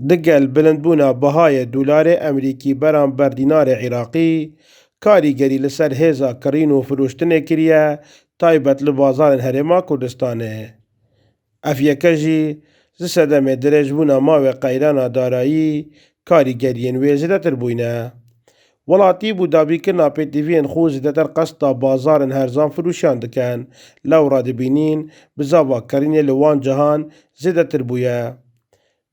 دگل بلندبونا بهای دلار امریکی بەرامبەر دینارê عێراقî کاریگەری لەسەر هێزا کڕین و فرۆشتنê kiriye taybet li bazarên Herêma Kurdistanê. Ev yeke jî ji sedemê dirêjbûna mavê qeyrana darayî karîgeriyên wê zêdetir bûyne. Welatî bû dabîkirina pêtiviyên xwe zêdetir qesta bazarên herzan firûşiyan dikin. Lewra dibînin bizava kerînê li wan cihan zêdetir bûye.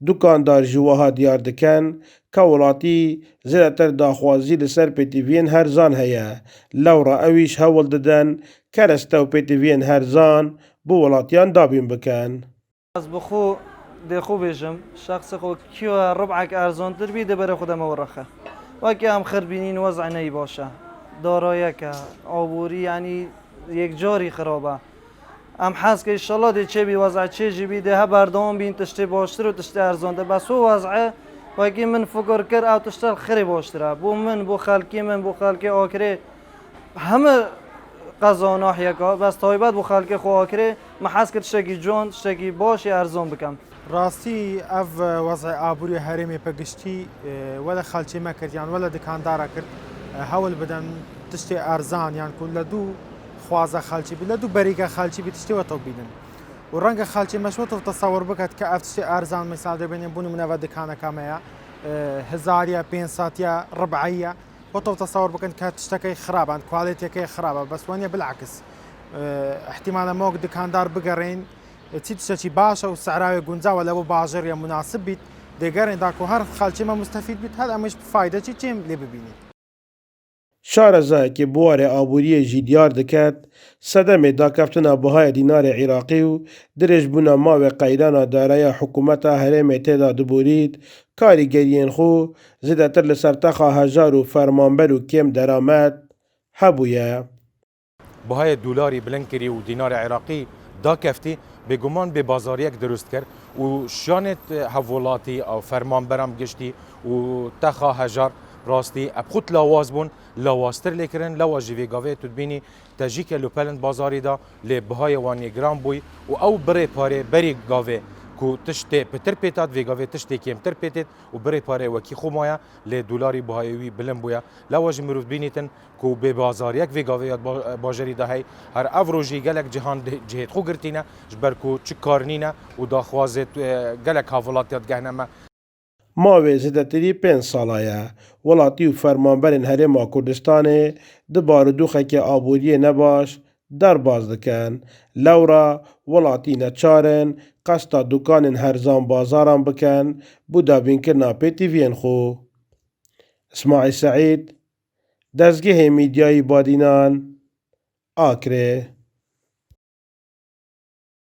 Dukandar ji wiha diyar dikin ka welatî zêdetir daxwazî li ser pêtiviyên herzan heye. Lewra ew îş hewl didin kereste û pêtiviyên herzan bi welatiyan dabîn bikin. Ez bi xwe dê xwe bêjim şexsê xwe kîya ribcek erzantir bî dê berê xwe deme werixe. Wekî em xir wezع neyî baş e. Darayeke, aborî yanî yekcarî xirab e. Em hez ke înşallah dê çêbî wezع çê jî bî dê he berdewam bîn tiştê baştir û tiştê erzantir. Bes wê wezعê wekî min fikir kir ew tiştel xirê baştir e. Bû min, bû xelkê min, bû xelkê Akirê heme qeza nahiyeka bes taybet bû xelkê xwe Akirê me hez kir tiştekî can, tiştekî başê erzan bikim. ڕاستی ئەv وەزع ئابووری هەرێمی پێگشتی وەلە خەلکی مەکردیان وەلە دکاندارە کرد هەوڵ بدەن تشتێ ئەرزان یان کو لە دوو خوازە خەلکی بی لە دوو بەریگە خەلکی بی تشتێوەتەوە بینن و ڕەنگە خەلکی مەشوەتەوە تەسەوەر بکات کە ئەف تشتێ ئەرزان میسال دەبێنێ بوون منەوە دکانەکەمەیە هزاریە پێنساتیە ڕبعەیە وەتەوە تەسەوەر بکەن کە تشتەکەی خراپان کوالێتەکەی خراپە بەس وانە بالعکس احتیمالە مۆک دکاندار بگەڕێن چی تشتێکی باشە و سعراوی گونجاوە لەوە باژێریە مناسب بیت دەگەڕێن داکو هەر خەلکیمە مستەفید بیت هەر ئەمەش فایدەی چێم لێ ببینیت. Şarezayekî buwarê aboriyê jî diyar diket sedemê dakeftina bihayê dînarê Iraqî û dirêjbûna mavê qeyrana daraya hikûmeta herêmê têda diborît karîgeriyên xwe zêdetir li ser texa hejar û fermanber û kêm deramet hebûye. Bihayê dolarî bilind kirî û dînarê Iraqî dakeftî bêguman bê bazariyek dirust kir û şanê hevwelatî ew fermanberan giştî û texa hejar rastî ev xut lawaz bûn lawaztir lêkirin lewa ji vê gavê tu dibînî te jî ke li pelin bazarî da lê bihayê wan yê giran bûy û ew birê parê berî gavê ku tiştê pitir pêtat vê gavê tiştê kêmtir pêtêt û birê parê wekî xwe maye lê dolarî bihayê wî bilind bûye lewa ji mirov bînîtin ku bê bazariyek vê gavê ya bajarî da hey her ev rojî gelek cihan cihêt xwe girtîne ji ber ku çi karnîne û daxwazê gelek hawilatiya digehne me. Mavê zêdetirî 5 sala ye. Welatî û fermanberên Herêma Kurdistanê di barûdûxekê aboriyê nebaş derbas dikin. Lewra welatî neçarin qesta dukanên herzan bazaran bikin bû dabînkirina pêtiviyên xwe. İsmaîl Seîd, Dezgehê Mîdyayî Badînan, Akirê.